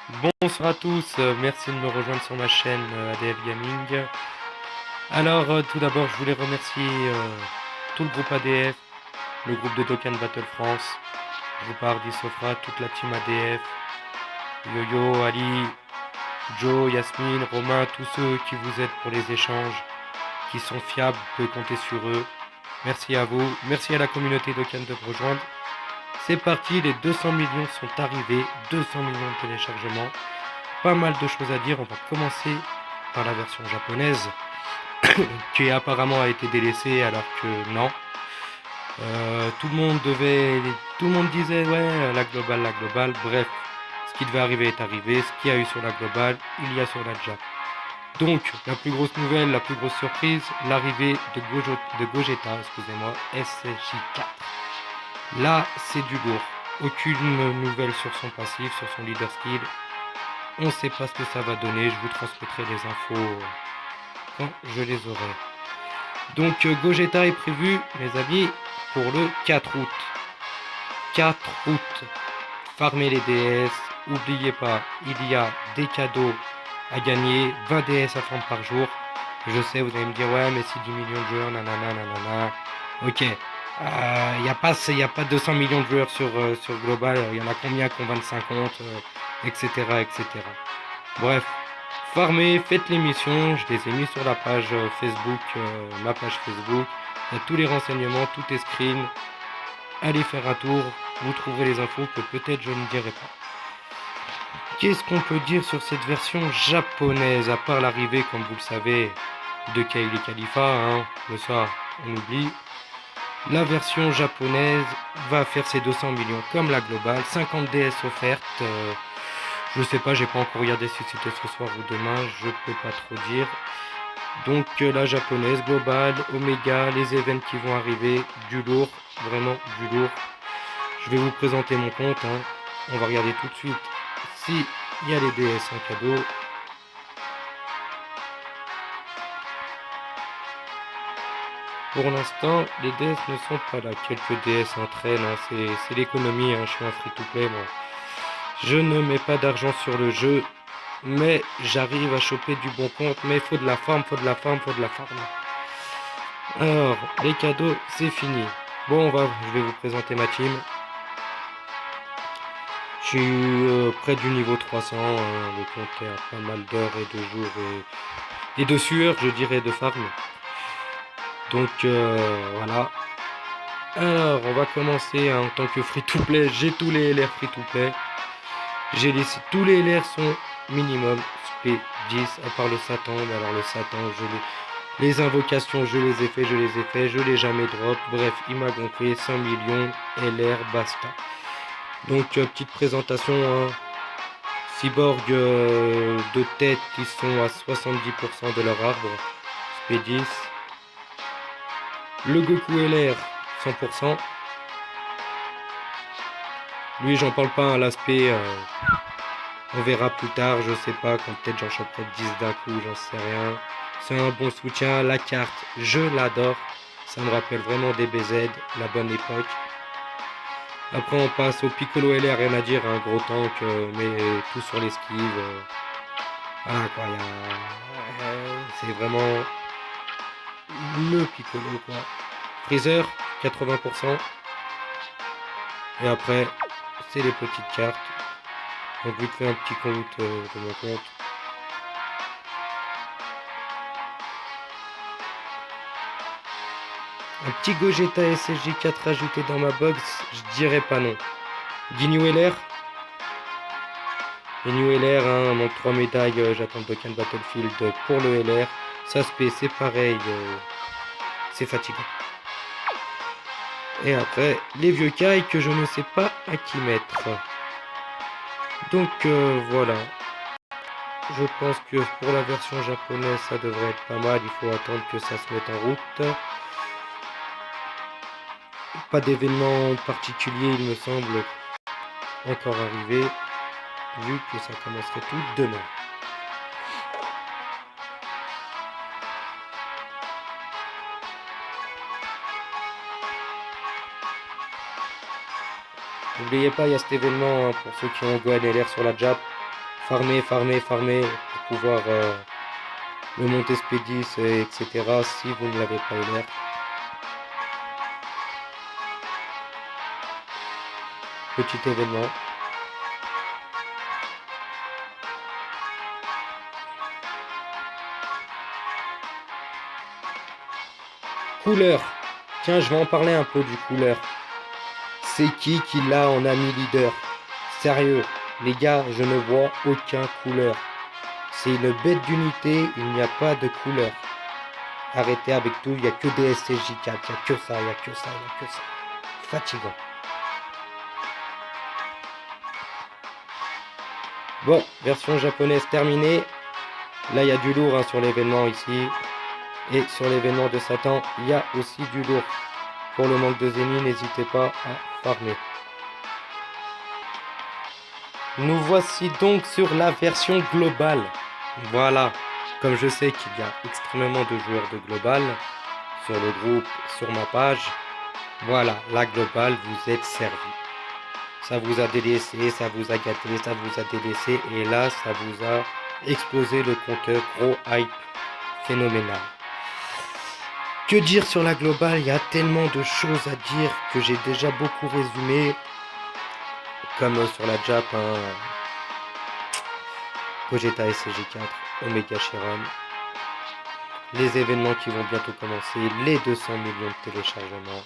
Bonsoir à tous, merci de me rejoindre sur ma chaîne ADF Gaming. Alors tout d'abord je voulais remercier tout le groupe ADF, le groupe de Dokkan Battle France, je vous parle d'Isofra, toute la team ADF, Yo-Yo, Ali, Joe, Yasmine, Romain, tous ceux qui vous aident pour les échanges, qui sont fiables, vous pouvez compter sur eux. Merci à vous, merci à la communauté Dokkan de me rejoindre. C'est parti, les 200 millions sont arrivés, 200 millions de téléchargements. Pas mal de choses à dire, on va commencer par la version japonaise qui apparemment a été délaissée alors que non. Tout le monde disait ouais la globale, bref, ce qui devait arriver est arrivé, ce qu'il y a eu sur la globale, il y a sur la Jap. Donc la plus grosse nouvelle, la plus grosse surprise, l'arrivée de Gogeta, excusez-moi, SSJ4. Là c'est du lourd, aucune nouvelle sur son passif, sur son leader skill. On ne sait pas ce que ça va donner, je vous transmettrai les infos quand je les aurai. Donc Gogeta est prévu, mes amis, pour le 4 août. 4 août. Farmez les DS, n'oubliez pas, il y a des cadeaux à gagner, 20 DS à prendre par jour. Je sais, vous allez me dire, ouais, mais si 10 millions de joueurs, nanana, nanana. Ok, il n'y a pas 200 millions de joueurs sur Global, il y en a combien qui ont 25 comptes, etc., etc. Bref, farmez, faites l'émission, je les ai mis sur la page Facebook, ma page Facebook. Il y a tous les renseignements, tout est screen. Allez faire un tour, vous trouverez les infos que peut-être je ne dirai pas. Qu'est-ce qu'on peut dire sur cette version japonaise, à part l'arrivée, comme vous le savez, de Kaili Khalifa, hein, mais ça, on oublie. La version japonaise va faire ses 200 millions comme la globale, 50 DS offertes. Je sais pas, j'ai pas encore regardé si c'était ce soir ou demain, je peux pas trop dire. Donc la japonaise, globale, Omega, les events qui vont arriver, du lourd, vraiment du lourd. Je vais vous présenter mon compte, hein. On va regarder tout de suite si il y a les DS en cadeau. Pour l'instant, les DS ne sont pas là. Quelques DS entraînent, hein. C'est l'économie, hein. Je suis un free-to-play, moi. Je ne mets pas d'argent sur le jeu, mais j'arrive à choper du bon compte. Mais il faut de la farm, faut de la farm, faut de la farm. Alors, les cadeaux, c'est fini. Bon, je vais vous présenter ma team. Je suis près du niveau 300, hein. Le compte est à pas mal d'heures et de jours et de sueur, je dirais, de farm. Donc voilà. Alors, on va commencer, hein, en tant que free-to-play. J'ai tous les LR free-to-play. J'ai laissé tous les LR sont minimum SP 10, à part le Satan. Mais alors le Satan, les invocations, je les ai fait, je l'ai jamais drop. Bref, il m'a gonflé 100 millions LR, basta. Donc petite présentation, hein. Cyborg de tête, ils sont à 70% de leur arbre, SP 10. Le Goku LR, 100%. Lui, j'en parle pas, à l'aspect, on verra plus tard, je sais pas, quand peut-être j'en choperai 10 d'un coup, j'en sais rien. C'est un bon soutien, la carte, je l'adore. Ça me rappelle vraiment DBZ, la bonne époque. Après on passe au Piccolo LR, rien à dire, un gros tank, mais tout sur l'esquive. Voilà quoi, c'est vraiment le Piccolo quoi. Freezer, 80%. Et après, c'est les petites cartes. Donc je vais faire un petit compte de mon compte. Un petit Gogeta SSJ4 rajouté dans ma box, je dirais pas non. Guignou LR. Les New LR, hein, monte 3 médailles, j'attends Dokkan Battlefield pour le LR. Ça se paie, c'est pareil, c'est fatigant. Et après, les vieux Kai que je ne sais pas à qui mettre. Donc voilà. Je pense que pour la version japonaise, ça devrait être pas mal. Il faut attendre que ça se mette en route. Pas d'événement particulier, il me semble, encore arrivé, vu que ça commencerait tout demain. N'oubliez pas, il y a cet événement, hein, pour ceux qui ont Gohan LR sur la Jap. farmer pour pouvoir le monter Spédis, etc. si vous ne l'avez pas ouvert. Petit événement. Couleur. Tiens, je vais en parler un peu du couleur. C'est qui l'a en ami leader? Sérieux, les gars, je ne vois aucun couleur. C'est une bête d'unité, il n'y a pas de couleur. Arrêtez avec tout, il n'y a que des SCJ4, il n'y a que ça, il n'y a que ça, il n'y a que ça. Fatigant. Bon, version japonaise terminée. Là, il y a du lourd sur l'événement ici. Et sur l'événement de Satan, il y a aussi du lourd. Pour le manque de Zeni, n'hésitez pas à farmer. Nous voici donc sur la version globale. Voilà, comme je sais qu'il y a extrêmement de joueurs de global sur le groupe, sur ma page, voilà, la globale, vous êtes servi. Ça vous a délaissé, ça vous a gâté, ça vous a délaissé, et là, ça vous a explosé le compteur, gros hype, phénoménal. Que dire sur la globale? Il y a tellement de choses à dire que j'ai déjà beaucoup résumé, comme sur la Jap, Gogeta SCJ4, Omega Chiron, les événements qui vont bientôt commencer, les 200 millions de téléchargements.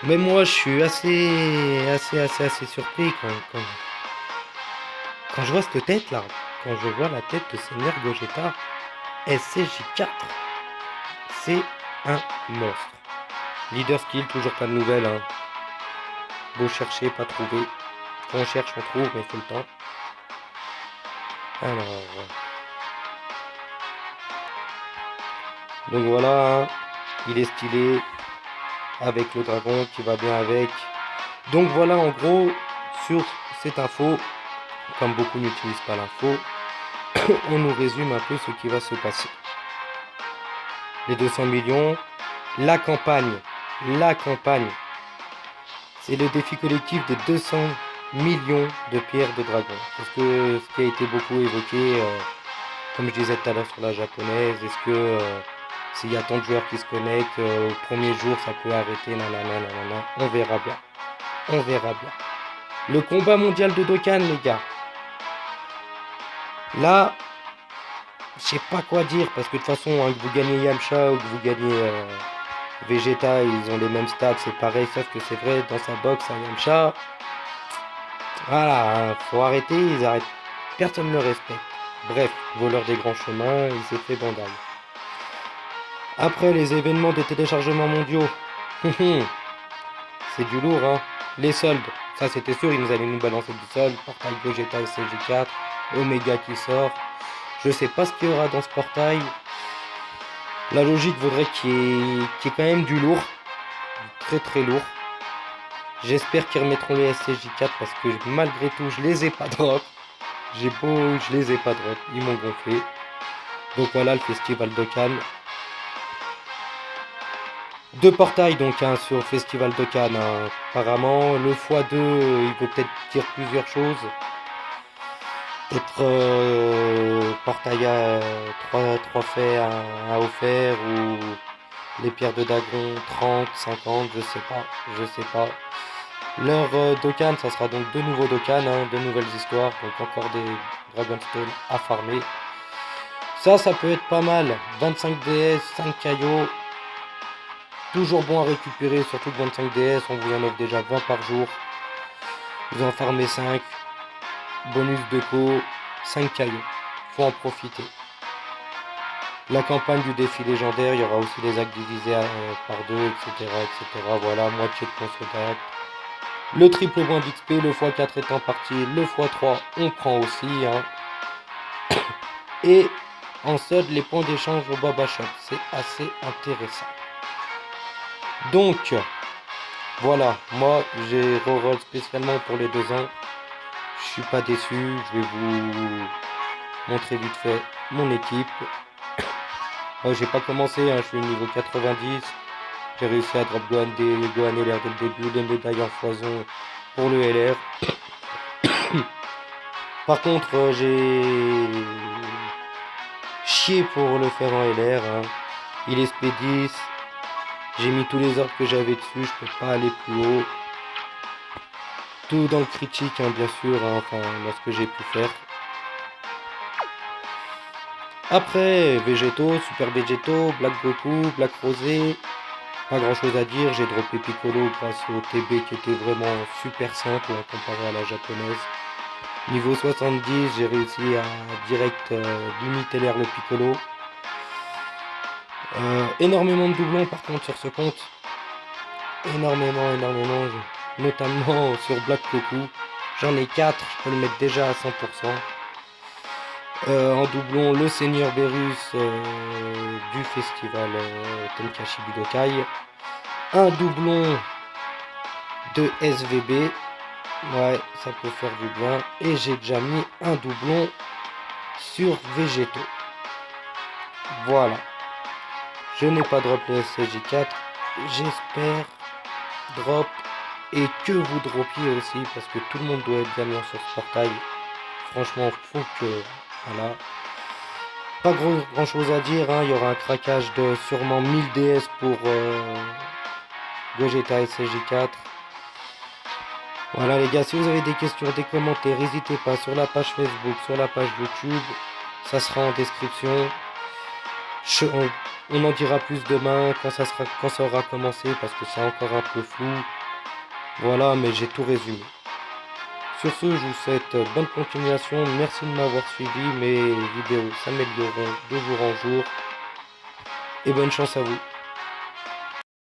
Mais moi, je suis assez surpris quand je vois cette tête là, quand je vois la tête de Seigneur Gogeta SCJ4. C'est un monstre. Leader skill, toujours pas de nouvelles. Beau chercher, pas trouver. Quand on cherche, on trouve, mais il faut le temps. Alors. Donc voilà, il est stylé. Avec le dragon qui va bien avec. Donc voilà, en gros, sur cette info, comme beaucoup n'utilisent pas l'info, on nous résume un peu ce qui va se passer. Les 200 millions, la campagne, c'est le défi collectif des 200 millions de pierres de dragon. Parce que ce qui a été beaucoup évoqué, comme je disais tout à l'heure sur la japonaise, est-ce que s'il y a tant de joueurs qui se connectent, au premier jour ça peut arrêter, nanana, on verra bien. Le combat mondial de Dokkan, les gars. Là, je sais pas quoi dire, parce que de toute façon, que vous gagnez Yamcha ou que vous gagnez Vegeta, ils ont les mêmes stats, c'est pareil, sauf que c'est vrai, dans sa box, un Yamcha, voilà, faut arrêter, ils arrêtent, personne ne le respecte. Bref, voleur des grands chemins, il s'est fait bandaille. Après les événements des téléchargements mondiaux, c'est du lourd, Les soldes, ça c'était sûr, ils nous allaient nous balancer du solde, portail Gogeta SCJ4, Omega qui sort. Je sais pas ce qu'il y aura dans ce portail. La logique voudrait qu'il y ait quand même du lourd. Très lourd. J'espère qu'ils remettront les SCJ4 parce que malgré tout, je les ai pas drop. Je les ai pas drop. Ils m'ont gonflé. Donc voilà le festival Dokkan. 2 portails donc sur le festival Dokkan. Apparemment, le x2, il veut peut-être dire plusieurs choses. Peut-être portail à 3 faits à offert ou les pierres de Dagon 30, 50, je sais pas. Leur Dokkan, ça sera donc 2 nouveaux Dokkan, 2 nouvelles histoires, donc encore des Dragonstone à farmer. Ça peut être pas mal. 25 DS, 5 caillots. Toujours bon à récupérer, surtout que 25 DS, on vous en offre déjà 20 par jour. Vous en farmez 5. Bonus de co, 5 cailloux. Faut en profiter. La campagne du défi légendaire, il y aura aussi des actes divisés par 2, etc. Voilà, moitié de console. Le triple point d'XP, le x4 étant parti, le x3 on prend aussi. Et en solde, les points d'échange au Baba Shop. C'est assez intéressant. Donc, voilà, moi j'ai reroll spécialement pour les 2 ans. Je suis pas déçu, je vais vous montrer vite fait mon équipe. J'ai pas commencé, je suis au niveau 90. J'ai réussi à drop Gohan LR dès le début, les médailles en foison pour le LR. Par contre, j'ai chié pour le faire en LR. Hein. Il est SP10. J'ai mis tous les ordres que j'avais dessus. Je peux pas aller plus haut. Tout dans le critique, hein, bien sûr. Hein, enfin, dans ce que j'ai pu faire. Après, Végétaux, Super Végétaux, Black Goku, Black Rosé. Pas grand chose à dire. J'ai droppé Piccolo grâce au TB qui était vraiment super simple hein, comparé à la japonaise. Niveau 70, j'ai réussi à direct limiter l'air le Piccolo. Énormément de doublons par contre sur ce compte. Énormément. Notamment sur Black Goku. J'en ai 4, je peux le mettre déjà à 100%. En doublon, le Seigneur Berus du festival Tenkaichi Budokai. Un doublon de SVB. Ouais, ça peut faire du bien. Et j'ai déjà mis un doublon sur Végétaux. Voilà. Je n'ai pas drop le SCJ4. J'espère drop et que vous dropiez aussi parce que tout le monde doit être gagnant sur ce portail. Franchement, faut que... Voilà. Pas grand chose à dire. Hein. Il y aura un craquage de sûrement 1000 DS pour Gogeta SCJ4. Voilà les gars, si vous avez des questions, des commentaires, n'hésitez pas sur la page Facebook, sur la page YouTube, ça sera en description. On en dira plus demain quand ça aura commencé parce que c'est encore un peu flou. Voilà, mais j'ai tout résumé. Sur ce, je vous souhaite bonne continuation. Merci de m'avoir suivi. Mes vidéos s'amélioreront de jour en jour. Et bonne chance à vous.